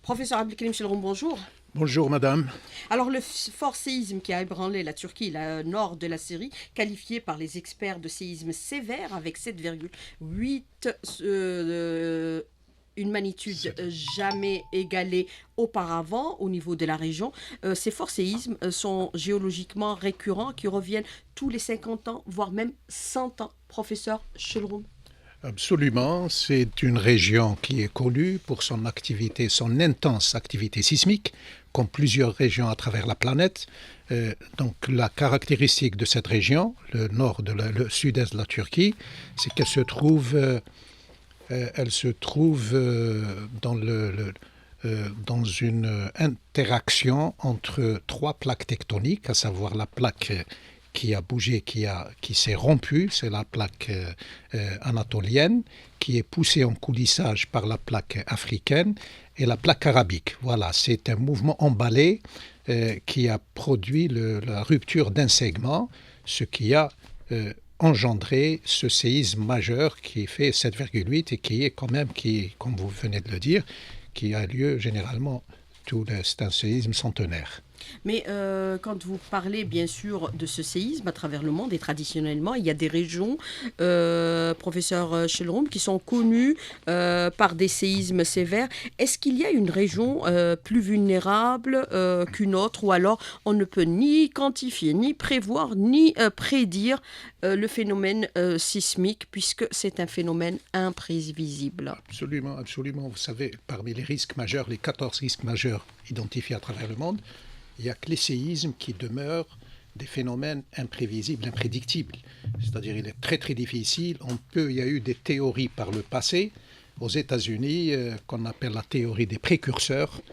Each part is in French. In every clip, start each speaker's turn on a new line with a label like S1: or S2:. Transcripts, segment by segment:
S1: Professeur Abdelkrim Chelroum, bonjour.
S2: Bonjour madame.
S1: Alors le fort séisme qui a ébranlé la Turquie, le nord de la Syrie, qualifié par les experts de séisme sévère avec 7,8, une magnitude jamais égalée auparavant au niveau de la région. Ces forts séismes sont géologiquement récurrents qui reviennent tous les 50 ans, voire même 100 ans. Professeur Chelroum.
S2: Absolument, c'est une région qui est connue pour son activité, son intense activité sismique, comme plusieurs régions à travers la planète. Donc la caractéristique de cette région, le sud-est de la Turquie, c'est qu'elle se trouve, dans une interaction entre trois plaques tectoniques, à savoir la plaque qui a bougé, qui s'est rompue, c'est la plaque anatolienne, qui est poussée en coulissage par la plaque africaine et la plaque arabique. Voilà, c'est un mouvement emballé qui a produit la rupture d'un segment, ce qui a engendré ce séisme majeur qui fait 7,8 et qui est quand même, comme vous venez de le dire, qui a lieu généralement, c'est un séisme centenaire.
S1: Mais quand vous parlez bien sûr de ce séisme à travers le monde, et traditionnellement, il y a des régions, professeur Chelroum, qui sont connues par des séismes sévères. Est-ce qu'il y a une région plus vulnérable qu'une autre, ou alors on ne peut ni quantifier, ni prévoir, ni prédire le phénomène sismique, puisque c'est un phénomène imprévisible?
S2: Absolument, absolument. Vous savez, parmi les risques majeurs, les 14 risques majeurs identifiés à travers le monde, il n'y a que les séismes qui demeurent des phénomènes imprévisibles, imprédictibles. C'est-à-dire il est très très difficile. Il y a eu des théories par le passé, aux États-Unis, qu'on appelle la théorie des précurseurs,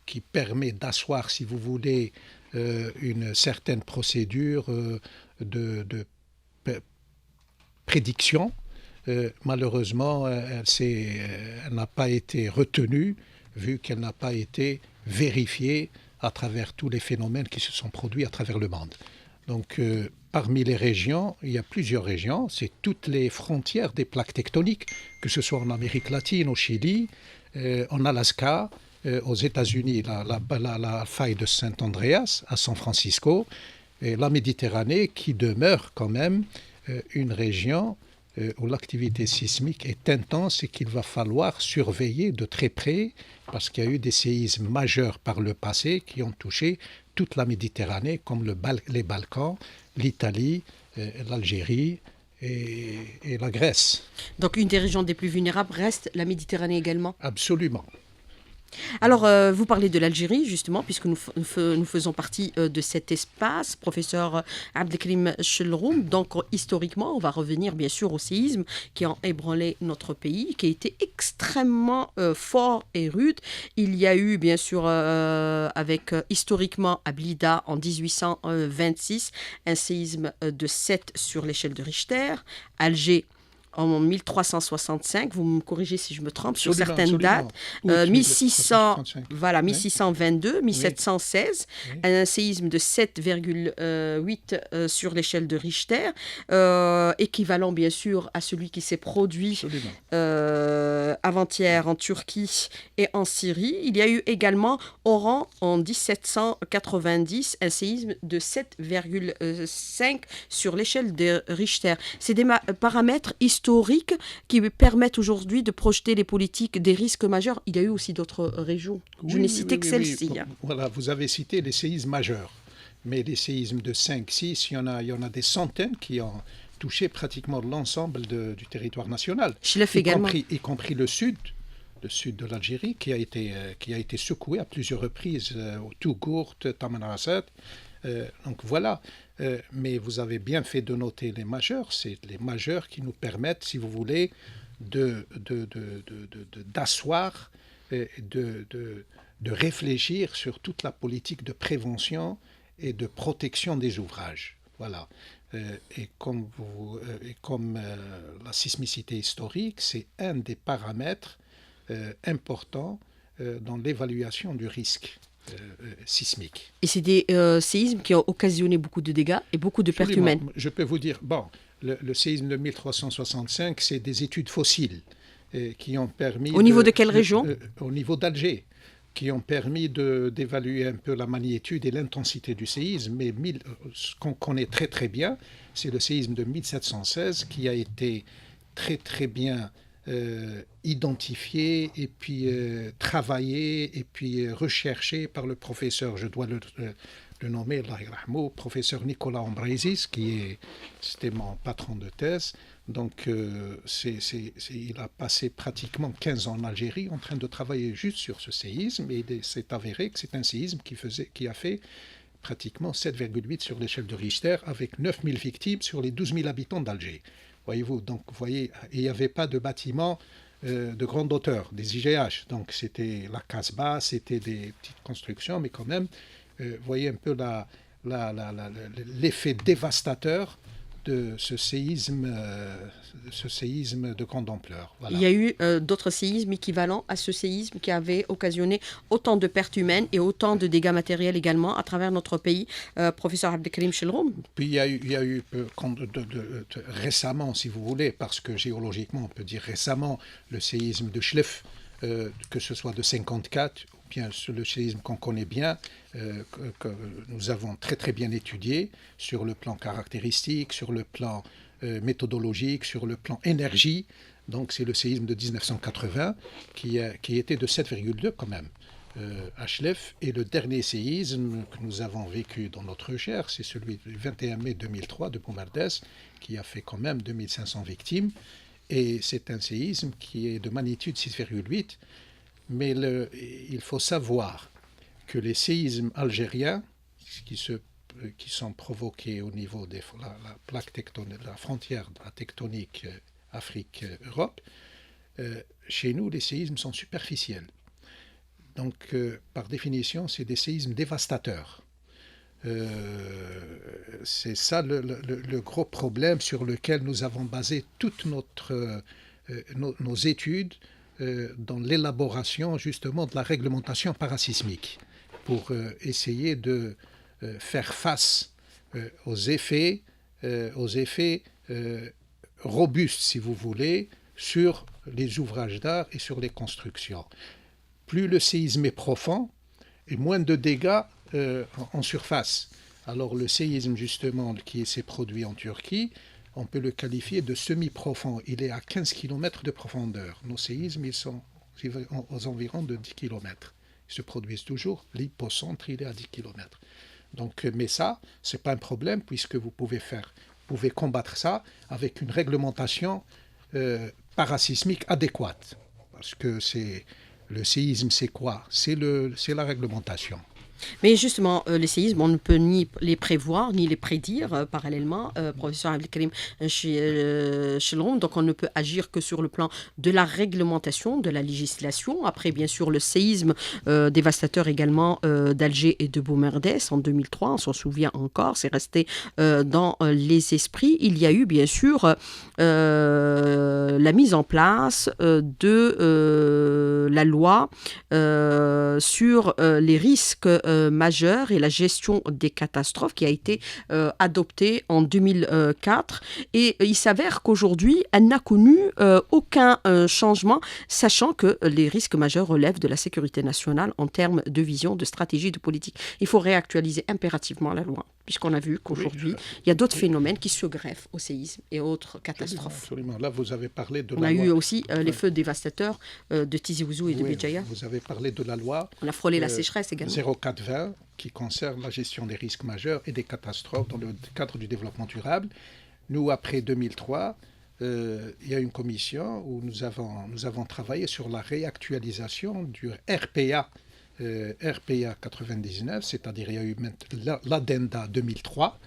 S2: qui permet d'asseoir, si vous voulez, une certaine procédure de prédiction. Malheureusement, elle n'a pas été retenue, vu qu'elle n'a pas été vérifiée à travers tous les phénomènes qui se sont produits à travers le monde. Donc, parmi les régions, il y a plusieurs régions, c'est toutes les frontières des plaques tectoniques, que ce soit en Amérique latine, au Chili, en Alaska, aux États-Unis, la faille de Saint-Andreas, à San Francisco, et la Méditerranée qui demeure quand même une région où l'activité sismique est intense et qu'il va falloir surveiller de très près parce qu'il y a eu des séismes majeurs par le passé qui ont touché toute la Méditerranée comme les Balkans, l'Italie, l'Algérie et la Grèce.
S1: Donc une des régions des plus vulnérables reste la Méditerranée également?
S2: Absolument.
S1: Alors, vous parlez de l'Algérie, justement, puisque nous faisons partie de cet espace, professeur Abdelkrim Chelroum. Donc, historiquement, on va revenir, bien sûr, au séisme qui a ébranlé notre pays, qui a été extrêmement fort et rude. Il y a eu, bien sûr, historiquement, à Blida, en 1826, un séisme de 7 sur l'échelle de Richter. Alger, en 1365, vous me corrigez si je me trompe, sur certaines dates, 1600, voilà, 1622, 1716, oui. Un séisme de 7,8 sur l'échelle de Richter, équivalent bien sûr à celui qui s'est produit avant-hier en Turquie et en Syrie. Il y a eu également Oran en 1790, un séisme de 7,5 sur l'échelle de Richter. C'est des paramètres historiques qui permettent aujourd'hui de projeter les politiques des risques majeurs. Il y a eu aussi d'autres régions. Je n'ai cité que celle-ci.
S2: Oui. Voilà, vous avez cité les séismes majeurs. Mais les séismes de 5, 6, il y en a des centaines qui ont touché pratiquement l'ensemble du territoire national. Y compris le sud de l'Algérie, qui a été secoué à plusieurs reprises, au Tougourt, Tamanrasset. Donc voilà, mais vous avez bien fait de noter les majeurs. C'est les majeurs qui nous permettent, si vous voulez, d'asseoir, de réfléchir sur toute la politique de prévention et de protection des ouvrages. Voilà. Et comme la sismicité historique, c'est un des paramètres importants dans l'évaluation du risque sismique.
S1: Et c'est des séismes qui ont occasionné beaucoup de dégâts et beaucoup de pertes humaines.
S2: Je peux vous dire, le séisme de 1365, c'est des études fossiles. qui ont permis...
S1: Au niveau de quelle région?
S2: Au niveau d'Alger, qui ont permis d'évaluer un peu la magnitude et l'intensité du séisme. Mais ce qu'on connaît très très bien, c'est le séisme de 1716 qui a été très très bien identifié et puis travaillé et puis recherché par le professeur, je dois le nommer, professeur Nicolas Ambraisis, c'était mon patron de thèse. Donc, il a passé pratiquement 15 ans en Algérie en train de travailler juste sur ce séisme, et il s'est avéré que c'est un séisme qui a fait pratiquement 7,8 sur l'échelle de Richter, avec 9000 victimes sur les 12 000 habitants d'Alger. Voyez-vous, donc, il n'y avait pas de bâtiments de grande hauteur, des IGH. Donc, c'était la Casbah, c'était des petites constructions, mais quand même, voyez un peu l'effet dévastateur de ce séisme de grande ampleur. Voilà.
S1: Il y a eu d'autres séismes équivalents à ce séisme qui avait occasionné autant de pertes humaines et autant de dégâts matériels également à travers notre pays, professeur Abdelkarim Chelroum.
S2: Puis il y a eu récemment, si vous voulez, parce que géologiquement on peut dire récemment, le séisme de Chlef, que ce soit de 54 ou bien le séisme qu'on connaît bien, que nous avons très très bien étudié sur le plan caractéristique, sur le plan méthodologique, sur le plan énergie. Donc c'est le séisme de 1980 qui était de 7,2 quand même à Chlef. Et le dernier séisme que nous avons vécu dans notre recherche, c'est celui du 21 mai 2003 de Boumardès, qui a fait quand même 2500 victimes. Et c'est un séisme qui est de magnitude 6,8. Mais il faut savoir que les séismes algériens qui sont provoqués au niveau de la plaque tectonique, la frontière de la tectonique Afrique-Europe, chez nous, les séismes sont superficiels. Donc, par définition, c'est des séismes dévastateurs. C'est ça le gros problème sur lequel nous avons basé toutes nos études dans l'élaboration justement de la réglementation parasismique pour essayer de faire face aux effets robustes, si vous voulez, sur les ouvrages d'art et sur les constructions. Plus le séisme est profond et moins de dégâts en surface. Alors le séisme justement qui s'est produit en Turquie, on peut le qualifier de semi-profond. Il est à 15 km de profondeur. Nos séismes, ils sont aux environs de 10 km. Ils se produisent toujours. L'hypocentre, il est à 10 km. Donc, mais ça, ce n'est pas un problème puisque vous pouvez combattre ça avec une réglementation parasismique adéquate. Parce que le séisme, c'est quoi? C'est la réglementation.
S1: Mais justement, les séismes, on ne peut ni les prévoir, ni les prédire parallèlement, professeur Abdelkarim Chelroum, donc on ne peut agir que sur le plan de la réglementation, de la législation. Après, bien sûr, le séisme dévastateur également d'Alger et de Boumerdès en 2003, on s'en souvient encore, c'est resté dans les esprits. Il y a eu, bien sûr, la mise en place de la loi sur les risques majeure et la gestion des catastrophes qui a été adoptée en 2004. Et il s'avère qu'aujourd'hui, elle n'a connu aucun changement, sachant que les risques majeurs relèvent de la sécurité nationale en termes de vision, de stratégie, de politique. Il faut réactualiser impérativement la loi, puisqu'on a vu qu'aujourd'hui, il y a d'autres phénomènes qui se greffent au séisme et autres catastrophes.
S2: Absolument. Là, vous avez parlé de
S1: On a eu aussi les feux dévastateurs de Tizi Ouzou et de Béjaïa.
S2: Vous avez parlé de la loi.
S1: On a frôlé la sécheresse également.
S2: 0420 qui concerne la gestion des risques majeurs et des catastrophes dans le cadre du développement durable. Nous, après 2003, il y a une commission où nous avons travaillé sur la réactualisation du RPA. RPA 99, c'est-à-dire il y a eu l'Addenda 2003.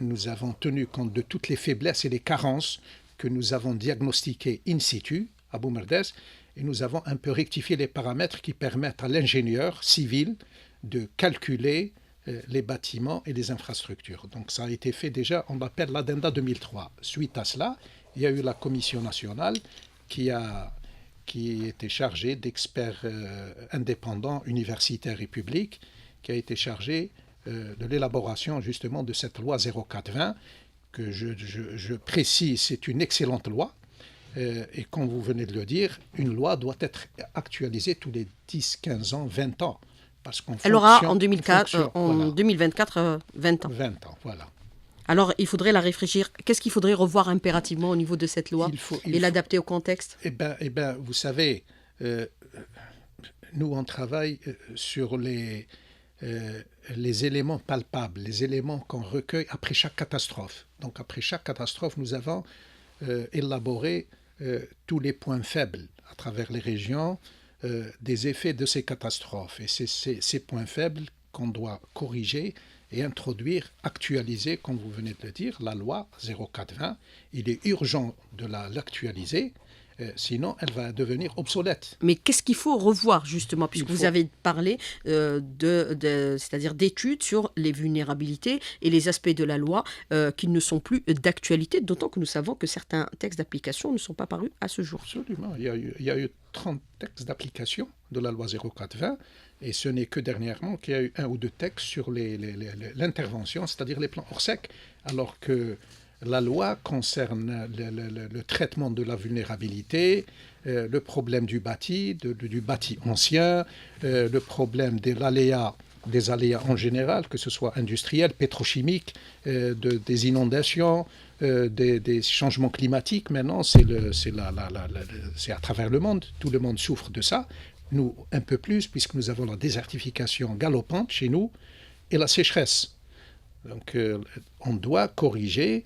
S2: Nous avons tenu compte de toutes les faiblesses et les carences que nous avons diagnostiquées in situ à Boumerdès, et nous avons un peu rectifié les paramètres qui permettent à l'ingénieur civil de calculer les bâtiments et les infrastructures. Donc ça a été fait déjà, on l'appelle l'Addenda 2003. Suite à cela, il y a eu la commission nationale qui était chargée d'experts indépendants, universitaires et publics, qui a été chargée de l'élaboration justement de cette loi 0420, que je précise, c'est une excellente loi, Et comme vous venez de le dire, une loi doit être actualisée tous les 10, 15 ans, 20 ans. Parce qu'on
S1: Elle aura en
S2: voilà,
S1: 2024 20 ans.
S2: 20 ans, voilà.
S1: Alors, il faudrait la réfléchir. Qu'est-ce qu'il faudrait revoir impérativement au niveau de cette loi et l'adapter au contexte?
S2: Eh ben, vous savez, nous, on travaille sur les éléments palpables, les éléments qu'on recueille après chaque catastrophe. Donc, après chaque catastrophe, nous avons élaboré tous les points faibles à travers les régions des effets de ces catastrophes. Et c'est ces points faibles qu'on doit corriger et introduire, actualiser, comme vous venez de le dire, la loi 0420. Il est urgent de l'actualiser, sinon elle va devenir obsolète.
S1: Mais qu'est-ce qu'il faut revoir justement, puisque vous avez parlé c'est-à-dire d'études sur les vulnérabilités et les aspects de la loi qui ne sont plus d'actualité, d'autant que nous savons que certains textes d'application ne sont pas parus à ce jour.
S2: Absolument. Il y a eu 30 textes d'application de la loi 0420 et ce n'est que dernièrement qu'il y a eu 1 ou 2 textes sur l'intervention, c'est-à-dire les plans Orsec, alors que la loi concerne le traitement de la vulnérabilité, le problème du bâti, du bâti ancien, le problème des aléas en général, que ce soit industriel, pétrochimique, des inondations, des changements climatiques. Maintenant, c'est à travers le monde. Tout le monde souffre de ça. Nous, un peu plus, puisque nous avons la désertification galopante chez nous et la sécheresse. Donc, on doit corriger.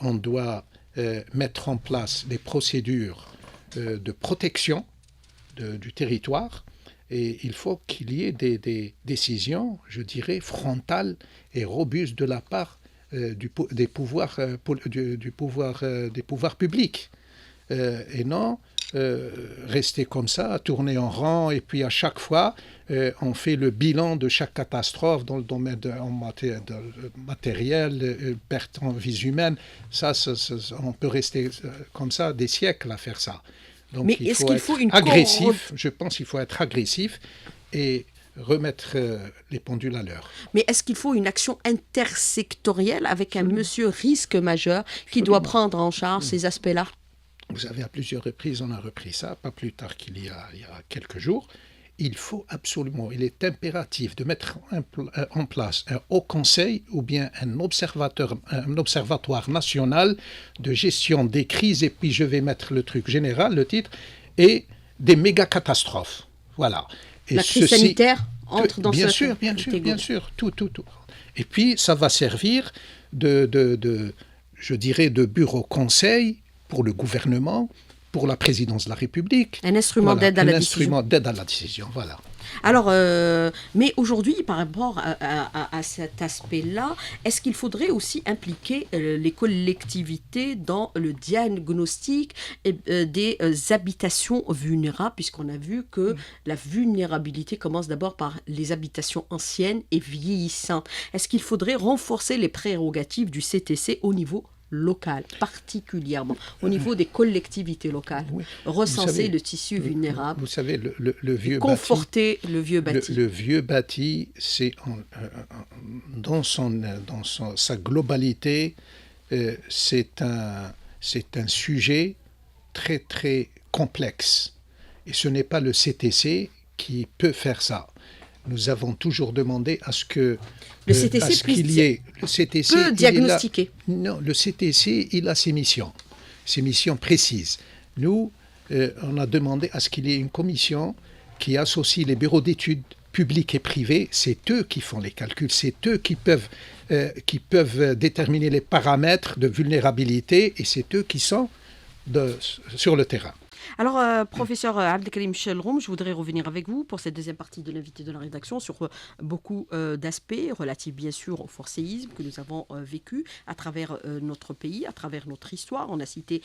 S2: On doit mettre en place des procédures de protection du territoire et il faut qu'il y ait des décisions, je dirais, frontales et robustes de la part des pouvoirs publics. Et non rester comme ça, tourner en rang, et puis à chaque fois, on fait le bilan de chaque catastrophe dans le domaine matériel, perte en vies humaines. Ça, on peut rester comme ça des siècles à faire ça. Donc,
S1: mais est-ce qu'il faut une
S2: agressif? Je pense qu'il faut être agressif et remettre les pendules à l'heure.
S1: Mais est-ce qu'il faut une action intersectorielle avec un monsieur risque majeur qui doit prendre en charge ces aspects-là?
S2: Vous savez, à plusieurs reprises, on a repris ça, pas plus tard qu'il y a quelques jours. Il faut absolument, il est impératif de mettre en place un haut conseil ou bien un observatoire national de gestion des crises, et puis je vais mettre le truc général, le titre, et des méga-catastrophes. Voilà. Et
S1: la crise sanitaire entre dans
S2: bien sûr, tout. Et puis, ça va servir je dirais, de bureau conseil pour le gouvernement, pour la présidence de la République.
S1: Un instrument d'aide à la décision.
S2: Un instrument d'aide à la décision, voilà.
S1: Alors, mais aujourd'hui, par rapport à cet aspect-là, est-ce qu'il faudrait aussi impliquer les collectivités dans le diagnostic des habitations vulnérables, puisqu'on a vu que la vulnérabilité commence d'abord par les habitations anciennes et vieillissantes. Est-ce qu'il faudrait renforcer les prérogatives du CTC au niveau local, particulièrement au niveau des collectivités locales, recenser le tissu vulnérable,
S2: vous savez, le vieux
S1: conforter le vieux bâti.
S2: Le vieux bâti, c'est dans sa globalité, c'est un sujet très très complexe. Et ce n'est pas le CTC qui peut faire ça. Nous avons toujours demandé à ce que
S1: le CTC peut diagnostiquer.
S2: Non, le CTC, il a ses missions précises. Nous, on a demandé à ce qu'il y ait une commission qui associe les bureaux d'études publics et privés. C'est eux qui font les calculs, c'est eux qui peuvent déterminer les paramètres de vulnérabilité, et c'est eux qui sont sur le terrain.
S1: Alors, professeur Abdelkarim Chelroum, je voudrais revenir avec vous pour cette deuxième partie de l'invité de la rédaction sur beaucoup d'aspects relatifs bien sûr au forcéisme que nous avons vécu à travers notre pays, à travers notre histoire. On a cité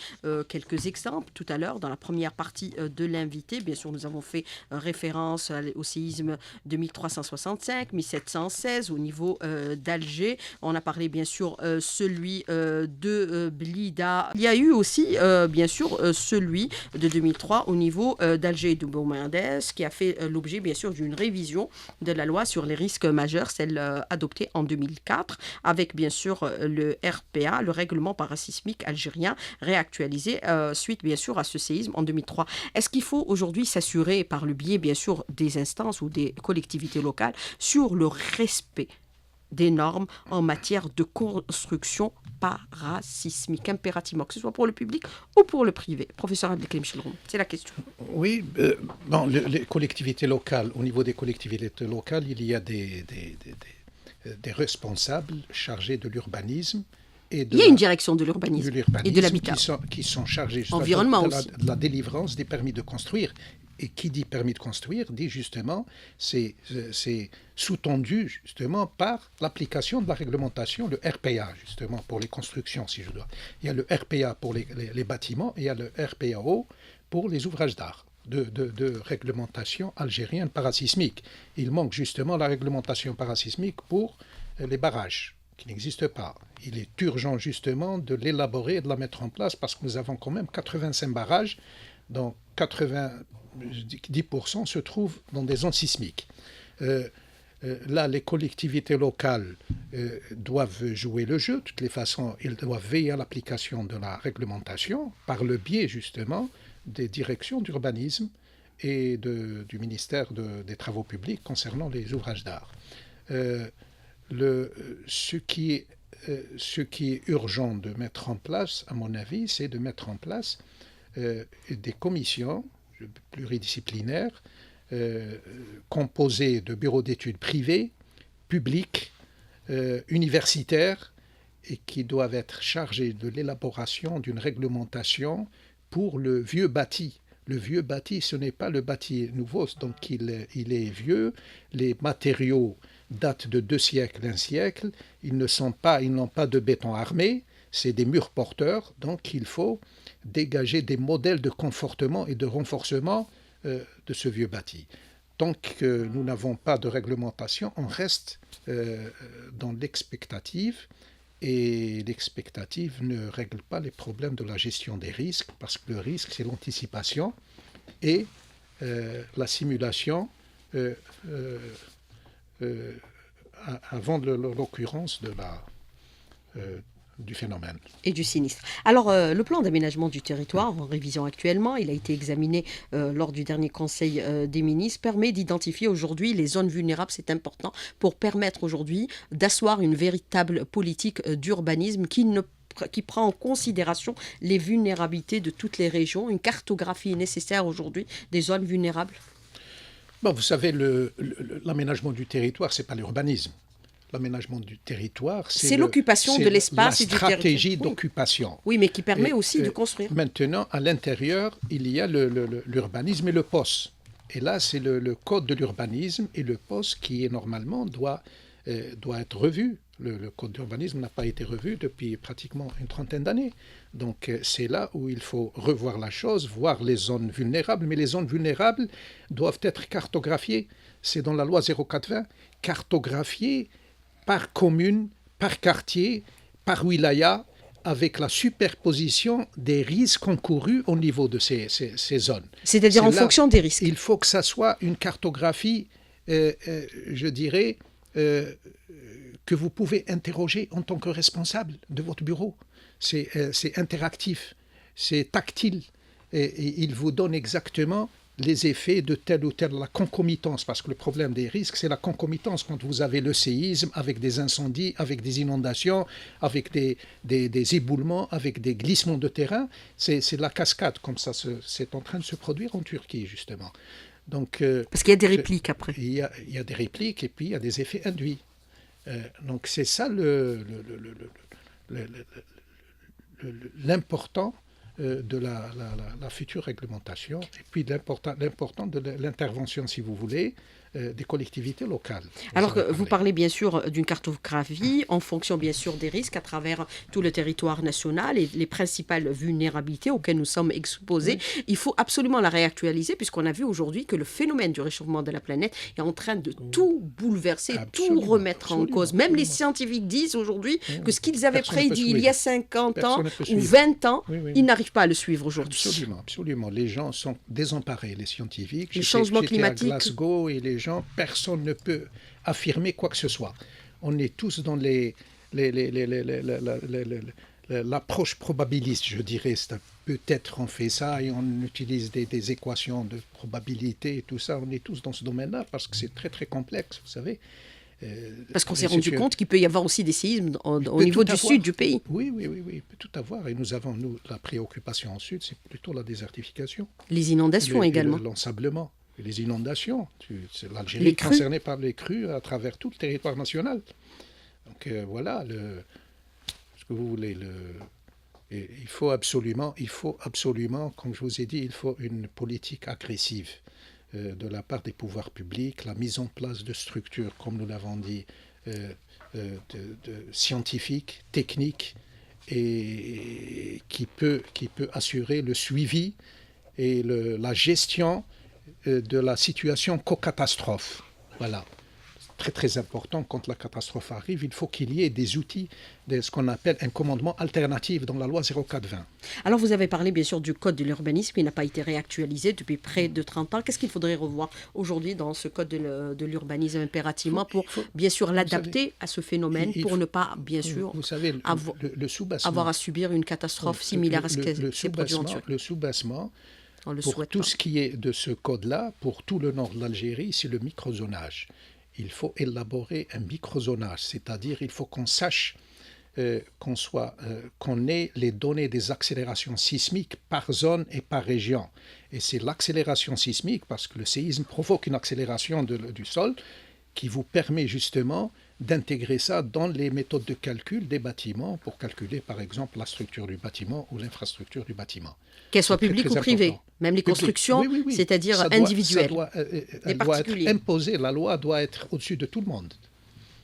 S1: quelques exemples tout à l'heure dans la première partie de l'invité. Bien sûr, nous avons fait référence au séisme de 1365, 1716 au niveau d'Alger. On a parlé bien sûr celui de Blida. Il y a eu aussi bien sûr celui de de 2003 au niveau d'Alger et de Boumerdès, qui a fait l'objet bien sûr d'une révision de la loi sur les risques majeurs, celle adoptée en 2004, avec bien sûr le RPA, le règlement parasismique algérien, réactualisé suite bien sûr à ce séisme en 2003. Est-ce qu'il faut aujourd'hui s'assurer par le biais bien sûr des instances ou des collectivités locales sur le respect des normes en matière de construction parasismique, impérativement, que ce soit pour le public ou pour le privé? Professeur Abdelkrim Chilroum, c'est la question.
S2: Oui, les collectivités locales, au niveau des collectivités locales, il y a des responsables chargés de l'urbanisme.
S1: Il y a une direction de l'urbanisme et de l'habitat.
S2: Qui sont chargés
S1: Environnement
S2: de la délivrance des permis de construire. Et qui dit permis de construire dit justement, c'est sous-tendu justement par l'application de la réglementation, le RPA justement pour les constructions, si je dois. Il y a le RPA pour les bâtiments et il y a le RPAO pour les ouvrages d'art de réglementation algérienne parasismique. Il manque justement la réglementation parasismique pour les barrages, qui n'existe pas. Il est urgent justement de l'élaborer et de la mettre en place parce que nous avons quand même 85 barrages, dont 90% se trouvent dans des zones sismiques. Là, les collectivités locales doivent jouer le jeu. De toutes les façons, ils doivent veiller à l'application de la réglementation par le biais justement des directions d'urbanisme et du ministère des Travaux publics concernant les ouvrages d'art. Ce qui est urgent de mettre en place, à mon avis, c'est de mettre en place des commissions pluridisciplinaires composées de bureaux d'études privés, publics, universitaires, et qui doivent être chargés de l'élaboration d'une réglementation pour le vieux bâti. Le vieux bâti, ce n'est pas le bâti nouveau, donc il est vieux. Les matériaux datent de 2 siècles, 1 siècle. Ils n'ont pas de béton armé, c'est des murs porteurs, donc il faut dégager des modèles de confortement et de renforcement de ce vieux bâti. Tant que nous n'avons pas de réglementation, on reste dans l'expectative, et l'expectative ne règle pas les problèmes de la gestion des risques, parce que le risque, c'est l'anticipation et la simulation avant l'occurrence du phénomène.
S1: Et du sinistre. Alors, le plan d'aménagement du territoire, en révision actuellement, il a été examiné lors du dernier Conseil des ministres, permet d'identifier aujourd'hui les zones vulnérables, c'est important, pour permettre aujourd'hui d'asseoir une véritable politique d'urbanisme qui prend en considération les vulnérabilités de toutes les régions. Une cartographie est nécessaire aujourd'hui des zones vulnérables.
S2: Bon, vous savez, l'aménagement du territoire, ce n'est pas l'urbanisme. L'aménagement du territoire,
S1: c'est l'occupation de l'espace et du territoire.
S2: La stratégie d'occupation.
S1: Oui, mais qui permet aussi de construire.
S2: Maintenant, à l'intérieur, il y a l'urbanisme et le POS. Et là, c'est le code de l'urbanisme et le POS qui, normalement, doit être revu. Le code d'urbanisme n'a pas été revu depuis pratiquement une trentaine d'années. Donc, c'est là où il faut revoir la chose, voir les zones vulnérables. Mais les zones vulnérables doivent être cartographiées. C'est dans la loi 0420, cartographiées par commune, par quartier, par wilaya, avec la superposition des risques encourus au niveau de ces zones.
S1: C'est-à-dire en fonction des risques.
S2: Il faut que ça soit une cartographie, je dirais, que vous pouvez interroger en tant que responsable de votre bureau. C'est interactif, c'est tactile, et il vous donne exactement les effets de telle ou telle, la concomitance, parce que le problème des risques, c'est la concomitance quand vous avez le séisme, avec des incendies, avec des inondations, avec des éboulements, avec des glissements de terrain. C'est la cascade, comme ça, c'est en train de se produire en Turquie, justement. Donc,
S1: parce qu'il y a des répliques après.
S2: Il y a des répliques, et puis il y a des effets induits. Donc c'est ça l'important de la future réglementation, et puis l'important de l'intervention, si vous voulez, des collectivités locales.
S1: Alors que vous parlez bien sûr d'une cartographie en fonction bien sûr des risques à travers tout le territoire national et les principales vulnérabilités auxquelles nous sommes exposés. Oui. Il faut absolument la réactualiser puisqu'on a vu aujourd'hui que le phénomène du réchauffement de la planète est en train de tout bouleverser, tout remettre en cause. Même les scientifiques disent aujourd'hui que ce qu'ils avaient prédit il y a 50 ans ou 20 ans, ils n'arrivent n'arrive pas à le suivre aujourd'hui.
S2: Absolument, absolument. Les gens sont désemparés, les scientifiques.
S1: Les changements climatiques.
S2: À Glasgow et les gens, personne ne peut affirmer quoi que ce soit. On est tous dans l'approche probabiliste, je dirais. Peut-être on fait ça et on utilise des équations de probabilité et tout ça. On est tous dans ce domaine-là parce que c'est très très complexe, vous savez.
S1: Parce qu'on s'est rendu compte qu'il peut y avoir aussi des séismes au niveau du sud du pays.
S2: Oui, il peut tout avoir. Et nous avons, la préoccupation en sud, c'est plutôt la désertification.
S1: Les inondations également.
S2: L'ensablement, les inondations. L'Algérie est concernée par les crues à travers tout le territoire national. Donc voilà, ce que vous voulez. Et il faut absolument, comme je vous ai dit, il faut une politique agressive de la part des pouvoirs publics, la mise en place de structures, comme nous l'avons dit, scientifiques, techniques, et qui peut assurer le suivi et la gestion de la situation co-catastrophe. Voilà. Très très important, quand la catastrophe arrive, il faut qu'il y ait des outils, ce qu'on appelle un commandement alternatif dans la loi 0420.
S1: Alors vous avez parlé bien sûr du code de l'urbanisme qui n'a pas été réactualisé depuis près de 30 ans. Qu'est-ce qu'il faudrait revoir aujourd'hui dans ce code de l'urbanisme impérativement pour bien sûr l'adapter à ce phénomène, pour ne pas bien sûr avoir à subir une catastrophe similaire à ce qui s'est produit en Turquie.
S2: Le soubassement, pour tout ce qui est de ce code-là, pour tout le nord de l'Algérie, c'est le microzonage. Il faut élaborer un microzonage, c'est-à-dire il faut qu'on sache qu'on ait les données des accélérations sismiques par zone et par région. Et c'est l'accélération sismique, parce que le séisme provoque une accélération du sol, qui vous permet justement d'intégrer ça dans les méthodes de calcul des bâtiments pour calculer par exemple la structure du bâtiment ou l'infrastructure du bâtiment.
S1: Qu'elles soient publiques ou privées, même les constructions, oui. C'est-à-dire individuelles.
S2: Elle doit être imposée, la loi doit être au-dessus de tout le monde.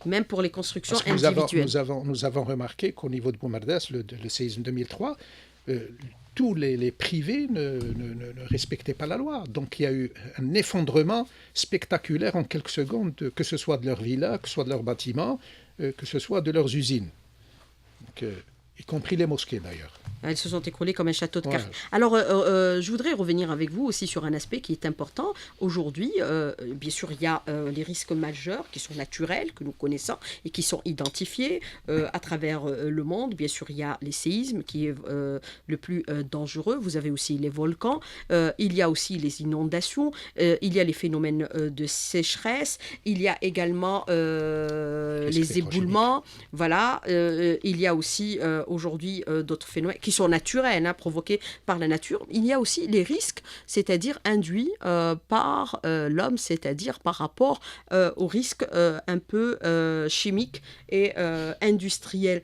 S1: Même pour les constructions individuelles.
S2: Nous avons remarqué qu'au niveau de Boumardès, le séisme 2003, tous les privés ne respectaient pas la loi. Donc il y a eu un effondrement spectaculaire en quelques secondes, que ce soit de leurs villas, que ce soit de leurs bâtiments, que ce soit de leurs usines. Donc, y compris les mosquées d'ailleurs.
S1: Elles se sont écroulées comme un château de cartes.
S2: Voilà.
S1: Alors, je voudrais revenir avec vous aussi sur un aspect qui est important. Aujourd'hui, bien sûr, il y a les risques majeurs qui sont naturels, que nous connaissons et qui sont identifiés à travers le monde. Bien sûr, il y a les séismes qui est le plus dangereux. Vous avez aussi les volcans. Il y a aussi les inondations. Il y a les phénomènes de sécheresse. Il y a également les éboulements. Voilà. Il y a aussi aujourd'hui d'autres phénomènes qui sont naturels, provoqués par la nature. Il y a aussi les risques, c'est-à-dire induits par l'homme, c'est-à-dire par rapport aux risques un peu chimiques et industriels.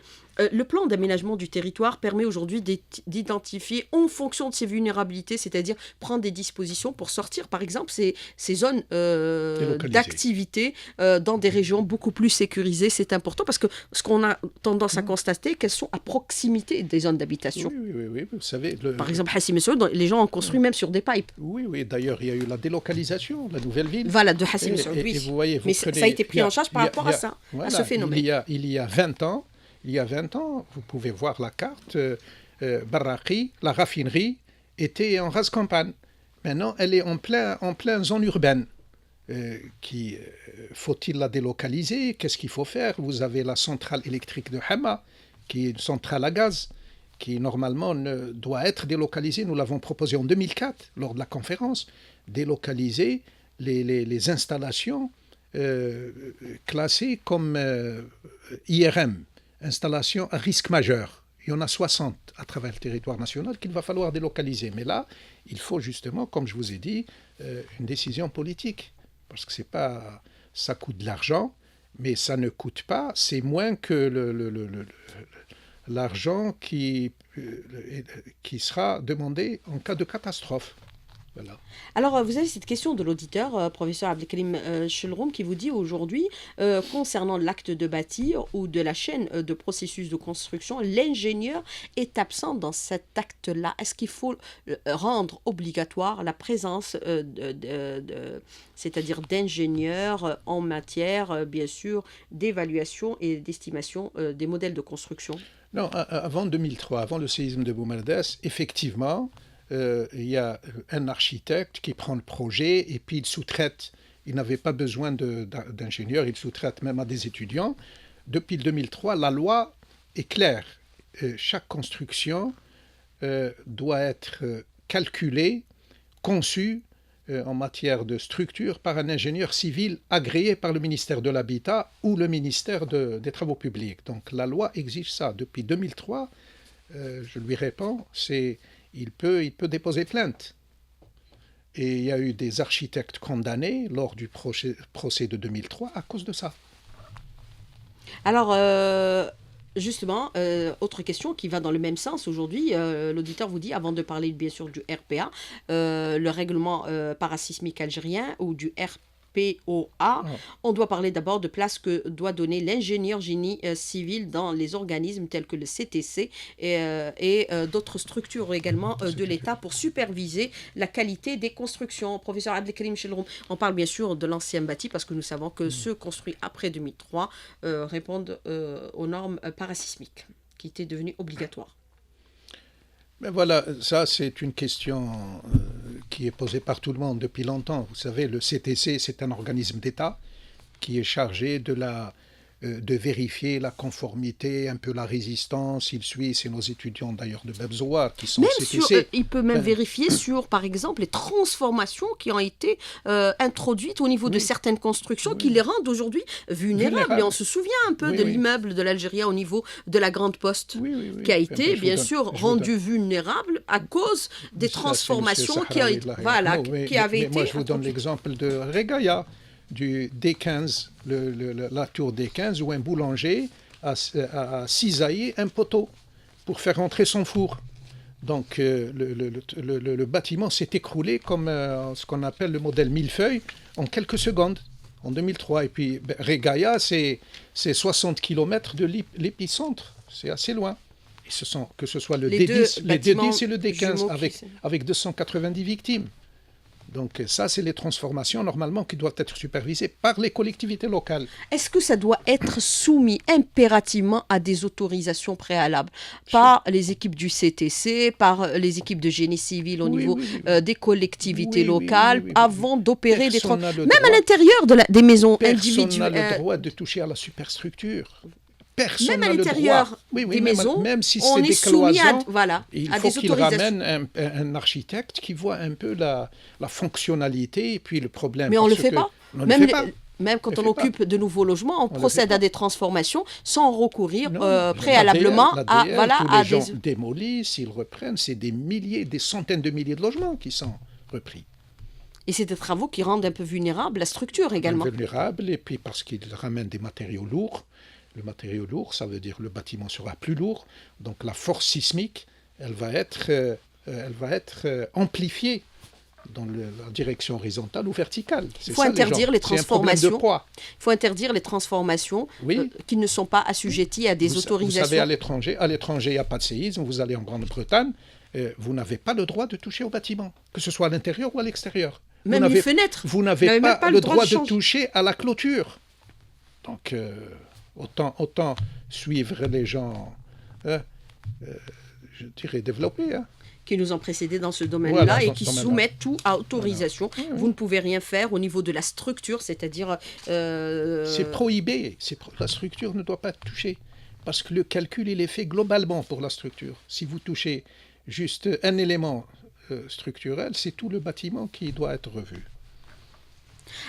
S1: Le plan d'aménagement du territoire permet aujourd'hui d'identifier en fonction de ces vulnérabilités, c'est-à-dire prendre des dispositions pour sortir, par exemple, ces zones d'activité dans des régions beaucoup plus sécurisées. C'est important parce que ce qu'on a tendance à constater, qu'elles sont à proximité des zones d'habitation.
S2: Oui. Vous savez,
S1: par exemple, Hassi Messoud, les gens ont construit même sur des pipes.
S2: Oui. D'ailleurs, il y a eu la délocalisation, la nouvelle ville.
S1: Voilà, de Hassi Messoud, oui. Mais ça a été pris en charge par rapport à ça, à ce phénomène.
S2: Il y a 20 ans, vous pouvez voir la carte, Barraqi, la raffinerie, était en ras campagne. Maintenant, elle est en plein zone urbaine. Faut-il la délocaliser? Qu'est-ce qu'il faut faire? Vous avez la centrale électrique de Hama, qui est une centrale à gaz, qui normalement doit être délocalisée. Nous l'avons proposé en 2004, lors de la conférence, délocaliser les installations classées comme IRM, installations à risque majeur. Il y en a 60 à travers le territoire national qu'il va falloir délocaliser. Mais là, il faut justement, comme je vous ai dit, une décision politique. Parce que ça coûte de l'argent, mais ça ne coûte pas, c'est moins que l'argent qui sera demandé en cas de catastrophe. Voilà.
S1: Alors, vous avez cette question de l'auditeur, professeur Abdelkrim Chelroum, qui vous dit aujourd'hui, concernant l'acte de bâtir ou de la chaîne de processus de construction, l'ingénieur est absent dans cet acte-là. Est-ce qu'il faut rendre obligatoire la présence c'est-à-dire d'ingénieurs en matière, bien sûr, d'évaluation et d'estimation des modèles de construction?
S2: Non, avant 2003, avant le séisme de Boumerdès, effectivement, il y a un architecte qui prend le projet et puis il sous-traite. Il n'avait pas besoin d'ingénieurs, il sous-traite même à des étudiants. Depuis le 2003, la loi est claire. Chaque construction doit être calculée, conçue en matière de structure par un ingénieur civil agréé par le ministère de l'Habitat ou le ministère des Travaux publics. Donc la loi exige ça. Depuis 2003, je lui réponds, il peut déposer plainte. Et il y a eu des architectes condamnés lors du procès de 2003 à cause de ça.
S1: Alors, justement, autre question qui va dans le même sens aujourd'hui. L'auditeur vous dit, avant de parler bien sûr du RPA, le règlement parasismique algérien ou du RPOA, on doit parler d'abord de place que doit donner l'ingénieur génie civil dans les organismes tels que le CTC et d'autres structures également de l'État pour superviser la qualité des constructions. Professeur Abdelkrim Chelroum, on parle bien sûr de l'ancien bâti parce que nous savons que ceux construits après 2003 répondent aux normes parasismiques qui étaient devenues obligatoires.
S2: Mais voilà, ça c'est une question qui est posée par tout le monde depuis longtemps. Vous savez, le CTC, c'est un organisme d'État qui est chargé de vérifier la conformité, un peu la résistance. Il suit, c'est nos étudiants d'ailleurs de Bebzoar qui sont
S1: même
S2: CTC.
S1: Il peut même vérifier sur, par exemple, les transformations qui ont été introduites au niveau de certaines constructions qui les rendent aujourd'hui vulnérables. Et on se souvient un peu de l'immeuble de l'Algérie au niveau de la Grande Poste, qui a été, bien sûr, rendu vulnérable à cause des transformations qui avaient été...
S2: Moi, je vous donne l'exemple de Regaya, du D15, la tour D15, où un boulanger a cisaillé un poteau pour faire rentrer son four. Donc le bâtiment s'est écroulé comme ce qu'on appelle le modèle millefeuille en quelques secondes, en 2003. Et puis Regaya, c'est 60 km de l'épicentre, c'est assez loin. Et que ce soit le D10 et le D15 avec 290 victimes. Donc ça, c'est les transformations normalement qui doivent être supervisées par les collectivités locales.
S1: Est-ce que ça doit être soumis impérativement à des autorisations préalables par les équipes du CTC, par les équipes de génie civil au niveau des collectivités locales avant d'opérer des transformations, même à l'intérieur des maisons individuelles?
S2: Personne n'a le droit de toucher à la superstructure. Personne
S1: même à l'intérieur des maisons,
S2: même si
S1: on
S2: c'est
S1: est soumis à
S2: il faut qu'il ramène un architecte qui voit un peu la fonctionnalité et puis le problème.
S1: Mais on ne le fait pas. Même quand on occupe de nouveaux logements, on procède à des transformations sans recourir préalablement
S2: à des gens démolissent, ils reprennent, c'est des milliers, des centaines de milliers de logements qui sont repris.
S1: Et c'est des travaux qui rendent un peu vulnérable la structure également.
S2: Vulnérable, et puis parce qu'ils ramènent des matériaux lourds. Le matériau lourd, ça veut dire que le bâtiment sera plus lourd, donc la force sismique, elle va être amplifiée dans la direction horizontale ou verticale.
S1: Il faut interdire les transformations. Il faut interdire les transformations qui ne sont pas assujetties à des autorisations.
S2: Vous savez, à l'étranger, il n'y a pas de séisme. Vous allez en Grande-Bretagne, vous n'avez pas le droit de toucher au bâtiment, que ce soit à l'intérieur ou à l'extérieur.
S1: Même les fenêtres.
S2: Vous n'avez pas le droit de toucher à la clôture. Donc... Autant suivre les gens, je dirais développés.
S1: Qui nous ont précédés dans ce domaine-là et qui soumettent tout à autorisation. Vous ne pouvez rien faire au niveau de la structure, c'est-à-dire...
S2: C'est prohibé. La structure ne doit pas être touchée. Parce que le calcul, il est fait globalement pour la structure. Si vous touchez juste un élément structurel, c'est tout le bâtiment qui doit être revu.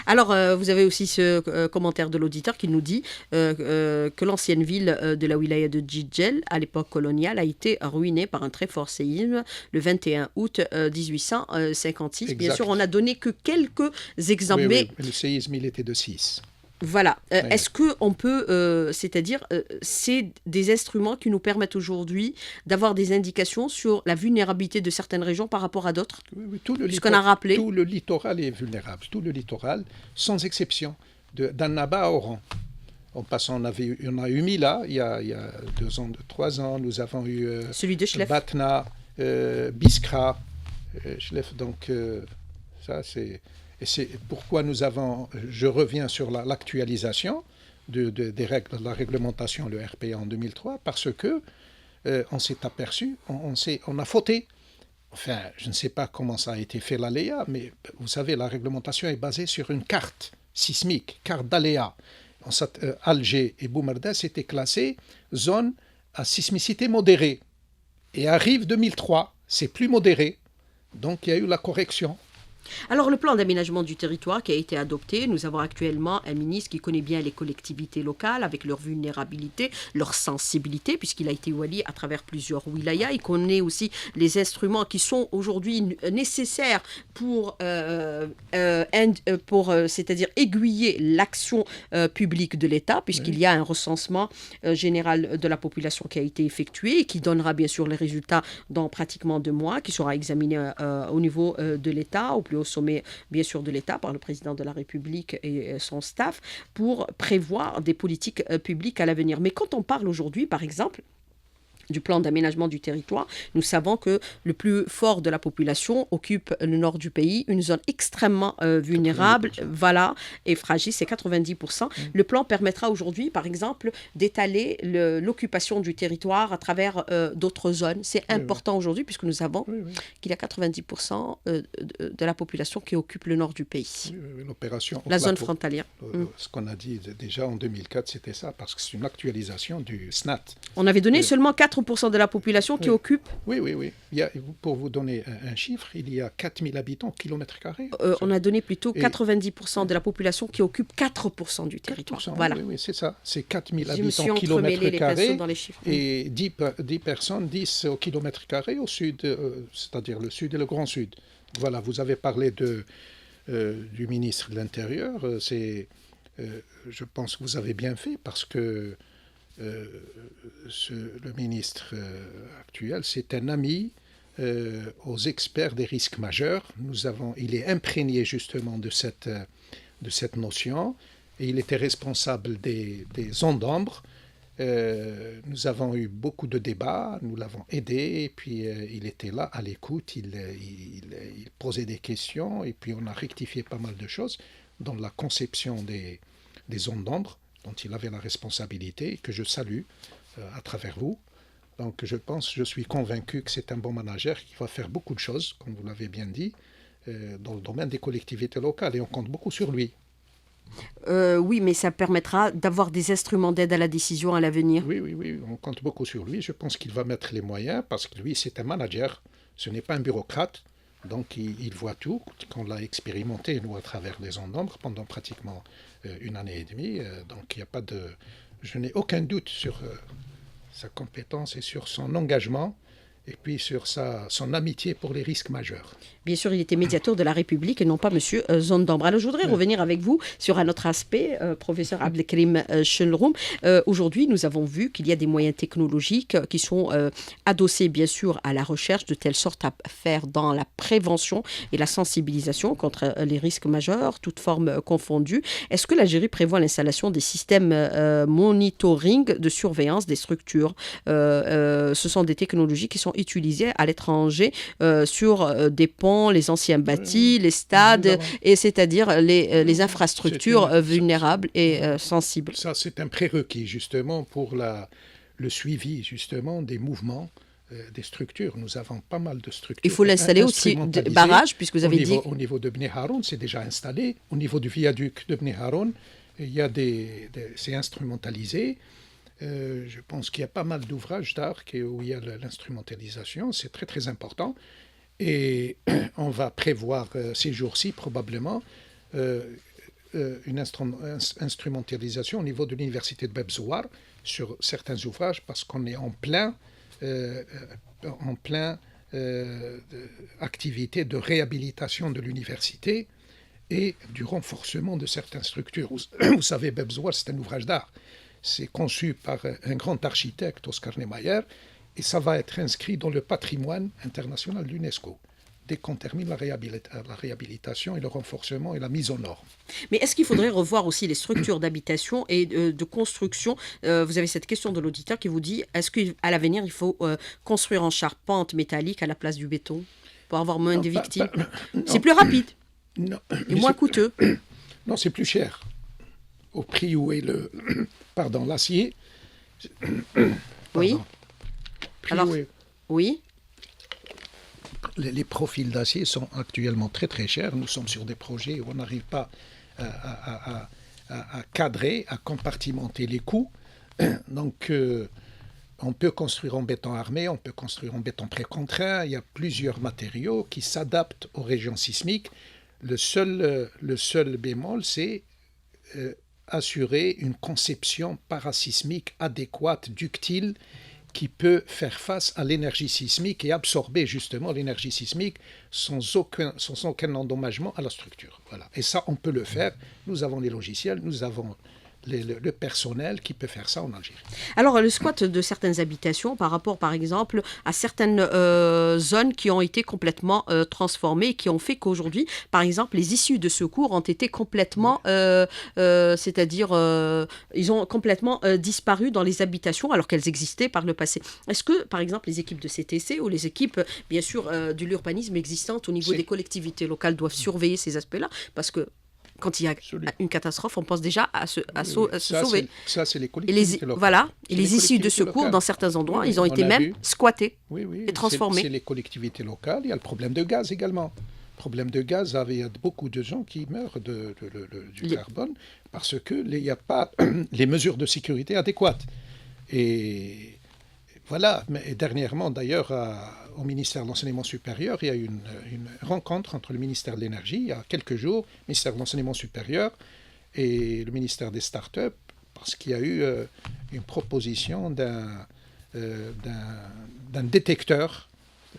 S1: Alors, vous avez aussi ce commentaire de l'auditeur qui nous dit que l'ancienne ville de la wilaya de Djidjel, à l'époque coloniale, a été ruinée par un très fort séisme le 21 août 1856. Exact. Bien sûr, on n'a donné que quelques exemples.
S2: Mais le séisme, il était de 6.
S1: Voilà. Est-ce qu'on peut, c'est-à-dire, c'est des instruments qui nous permettent aujourd'hui d'avoir des indications sur la vulnérabilité de certaines régions par rapport à d'autres?
S2: Puisqu'on a rappelé. Tout le littoral est vulnérable. Tout le littoral, sans exception, d'Annaba à Oran. En passant, on a eu Mila, il y a 3 ans. Nous avons eu
S1: celui de Chlef.
S2: Batna, Biskra, Chlef. Donc, ça, c'est... Et c'est pourquoi je reviens sur l'actualisation des règles de la réglementation, le RPA en 2003, parce que on s'est aperçu, on a fauté. Enfin, je ne sais pas comment ça a été fait l'aléa, mais vous savez, la réglementation est basée sur une carte sismique, carte d'aléa. Alger et Boumerdès étaient classés zone à sismicité modérée. Et arrive 2003, c'est plus modéré. Donc il y a eu la correction.
S1: Alors, le plan d'aménagement du territoire qui a été adopté, nous avons actuellement un ministre qui connaît bien les collectivités locales avec leur vulnérabilité, leur sensibilité, puisqu'il a été wali à travers plusieurs wilayas. Il connaît aussi les instruments qui sont aujourd'hui nécessaires pour c'est-à-dire aiguiller l'action publique de l'État, puisqu'il y a un recensement général de la population qui a été effectué et qui donnera bien sûr les résultats dans pratiquement 2 mois, qui sera examiné au niveau de l'État, au plus au sommet, bien sûr, de l'État, par le président de la République et son staff, pour prévoir des politiques publiques à l'avenir. Mais quand on parle aujourd'hui, par exemple, du plan d'aménagement du territoire, nous savons que le plus fort de la population occupe le nord du pays, une zone extrêmement vulnérable, voilà, et fragile, c'est 90%. Le plan permettra aujourd'hui, par exemple, d'étaler l'occupation du territoire à travers d'autres zones. C'est important aujourd'hui puisque nous savons qu'il y a 90% de la population qui occupe le nord du pays.
S2: L'opération
S1: la zone frontalière.
S2: Ce qu'on a dit déjà en 2004, c'était ça, parce que c'est une actualisation du SNAT.
S1: On avait donné seulement 4% de la population qui occupe.
S2: Oui. Pour vous donner un chiffre, il y a 4000 habitants au kilomètre carré.
S1: On a donné plutôt 90% de la population qui occupe 4% du territoire.
S2: 4%,
S1: voilà.
S2: Oui, c'est ça. C'est 4000 habitants au kilomètre carré.
S1: Dans les chiffres.
S2: Et 10 personnes, 10 au kilomètre carré au sud, c'est-à-dire le sud et le grand sud. Voilà, vous avez parlé du ministre de l'Intérieur. Je pense que vous avez bien fait parce que le ministre actuel, c'est un ami aux experts des risques majeurs. Il est imprégné justement de cette notion et il était responsable des zones d'ombre. Nous avons eu beaucoup de débats, nous l'avons aidé, et puis il était là à l'écoute, il posait des questions, et puis on a rectifié pas mal de choses dans la conception des zones d'ombre, dont il avait la responsabilité, que je salue à travers vous. Donc je suis convaincu que c'est un bon manager qui va faire beaucoup de choses, comme vous l'avez bien dit, dans le domaine des collectivités locales, et on compte beaucoup sur lui.
S1: Oui, mais ça permettra d'avoir des instruments d'aide à la décision à l'avenir.
S2: Oui, on compte beaucoup sur lui. Je pense qu'il va mettre les moyens, parce que lui, c'est un manager, ce n'est pas un bureaucrate. Donc il voit tout, qu'on l'a expérimenté, nous, à travers les ondes d'ombre, pendant pratiquement 1 année et demie. Donc il n'y a pas de... Je n'ai aucun doute sur sa compétence et sur son engagement, et puis sur son amitié pour les risques majeurs.
S1: Bien sûr, il était médiateur de la République et non pas M. Zondambre. Alors, je voudrais revenir avec vous sur un autre aspect, professeur Abdelkrim Chenlroum. Aujourd'hui, nous avons vu qu'il y a des moyens technologiques qui sont adossés, bien sûr, à la recherche, de telle sorte à faire dans la prévention et la sensibilisation contre les risques majeurs, toutes formes confondues. Est-ce que l'Algérie prévoit l'installation des systèmes monitoring de surveillance des structures? Ce sont des technologies qui sont utilisées à l'étranger sur des ponts, les anciens bâtis, les stades, et c'est-à-dire les infrastructures vulnérables et sensibles.
S2: Ça, c'est un prérequis, justement, pour le suivi, justement, des mouvements des structures. Nous avons pas mal de structures.
S1: Il faut l'installer aussi, des barrages, puisque vous avez dit...
S2: Au niveau de Bni Haroun, c'est déjà installé. Au niveau du viaduc de Bni Haroun, il y a c'est instrumentalisé. Je pense qu'il y a pas mal d'ouvrages d'art où il y a l'instrumentalisation. C'est très, très important. Et on va prévoir ces jours-ci, probablement, une instrumentalisation au niveau de l'université de Bebzouar sur certains ouvrages, parce qu'on est en plein activité de réhabilitation de l'université et du renforcement de certaines structures. Vous savez, Bebzouar, c'est un ouvrage d'art. C'est conçu par un grand architecte, Oscar Niemeyer, et ça va être inscrit dans le patrimoine international de l'UNESCO, dès qu'on termine la réhabilitation et le renforcement et la mise aux normes.
S1: Mais est-ce qu'il faudrait revoir aussi les structures d'habitation et de construction? Vous avez cette question de l'auditeur qui vous dit, est-ce qu'à l'avenir, il faut construire en charpente métallique à la place du béton pour avoir moins de victimes? C'est plus rapide et moins coûteux.
S2: Non, c'est plus cher. Au prix où est l'acier.
S1: Oui. Alors, oui.
S2: Les profils d'acier sont actuellement très très chers. Nous sommes sur des projets où on n'arrive pas à cadrer, à compartimenter les coûts. Donc, on peut construire en béton armé, on peut construire en béton précontraint. Il y a plusieurs matériaux qui s'adaptent aux régions sismiques. Le seul bémol, c'est assurer une conception parasismique adéquate, ductile, qui peut faire face à l'énergie sismique et absorber justement l'énergie sismique sans aucun endommagement à la structure. Voilà. Et ça, on peut le faire. Nous avons les logiciels, nous avons le personnel qui peut faire ça en Algérie.
S1: Alors, le squat de certaines habitations par rapport, par exemple, à certaines zones qui ont été complètement transformées et qui ont fait qu'aujourd'hui, par exemple, les issues de secours ont été complètement, c'est-à-dire, ils ont complètement disparu dans les habitations alors qu'elles existaient par le passé. Est-ce que, par exemple, les équipes de CTC ou les équipes, bien sûr, de l'urbanisme existantes au niveau des collectivités locales doivent surveiller ces aspects-là parce que quand il y a une catastrophe, on pense déjà à se sauver.
S2: Ça, c'est les collectivités locales.
S1: Voilà. Et les issues de secours, dans certains endroits, ils ont été même squattés et transformés.
S2: C'est les collectivités locales. Il y a le problème de gaz également. Le problème de gaz, il y a beaucoup de gens qui meurent du carbone parce qu'il n'y a pas les mesures de sécurité adéquates. Et voilà. Mais dernièrement, d'ailleurs, au ministère de l'Enseignement supérieur, il y a eu une rencontre entre le ministère de l'Énergie, il y a quelques jours, le ministère de l'Enseignement supérieur et le ministère des Startups, parce qu'il y a eu une proposition d'un détecteur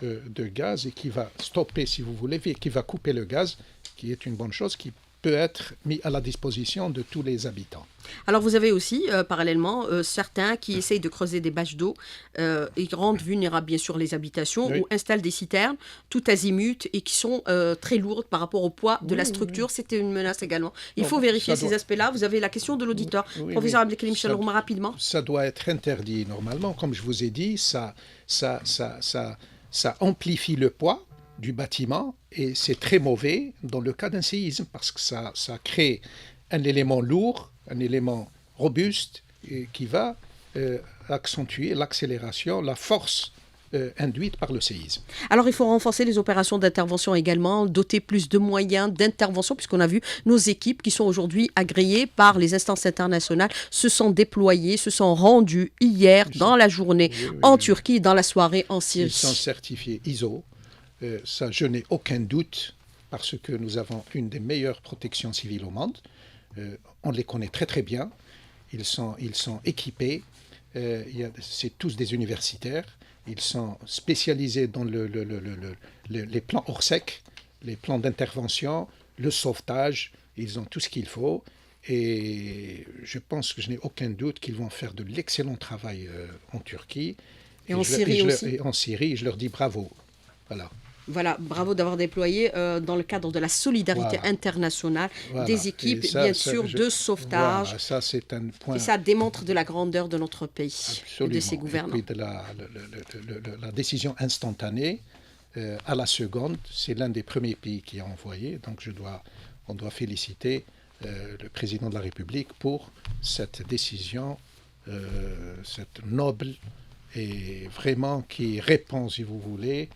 S2: de gaz et qui va stopper, si vous voulez, qui va couper le gaz, qui est une bonne chose, qui peut être mis à la disposition de tous les habitants.
S1: Alors vous avez aussi, parallèlement, certains qui essayent de creuser des bâches d'eau et rendent vulnérables bien sûr les habitations ou installent des citernes tout azimut et qui sont très lourdes par rapport au poids de la structure. C'était une menace également. Il faut vérifier ces aspects-là. Vous avez la question de l'auditeur. Professeur Abdelkarim Chalrouma, rapidement.
S2: Ça doit être interdit normalement. Comme je vous ai dit, ça amplifie le poids du bâtiment et c'est très mauvais dans le cas d'un séisme parce que ça crée un élément lourd, un élément robuste qui va accentuer l'accélération, la force induite par le séisme.
S1: Alors il faut renforcer les opérations d'intervention également, doter plus de moyens d'intervention puisqu'on a vu nos équipes qui sont aujourd'hui agréées par les instances internationales se sont déployées, se sont rendues hier dans la journée en Turquie, dans la soirée en Syrie.
S2: Ils sont certifiés ISO. Ça, je n'ai aucun doute, parce que nous avons une des meilleures protections civiles au monde. On les connaît très très bien. Ils sont équipés. C'est tous des universitaires. Ils sont spécialisés dans les plans ORSEC, les plans d'intervention, le sauvetage. Ils ont tout ce qu'il faut. Et je pense que je n'ai aucun doute qu'ils vont faire de l'excellent travail en Turquie.
S1: Et en Syrie aussi.
S2: Et en Syrie, je leur dis bravo.
S1: Voilà, bravo d'avoir déployé dans le cadre de la solidarité internationale des équipes, bien sûr, de sauvetage.
S2: Voilà, ça, c'est un point.
S1: Et ça démontre de la grandeur de notre pays et de ses gouvernants.
S2: Et puis la décision instantanée, à la seconde, c'est l'un des premiers pays qui a envoyé. Donc on doit féliciter le président de la République pour cette décision, cette noble et vraiment qui répond, si vous voulez,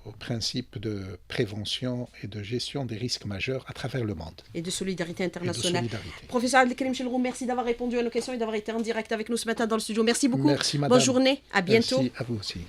S2: au principe de prévention et de gestion des risques majeurs à travers le monde.
S1: Et de solidarité internationale. Professeur Abdelkarim Chalrouma, merci d'avoir répondu à nos questions et d'avoir été en direct avec nous ce matin dans le studio. Merci beaucoup.
S2: Merci, madame.
S1: Bonne journée. À bientôt.
S2: Merci à vous aussi.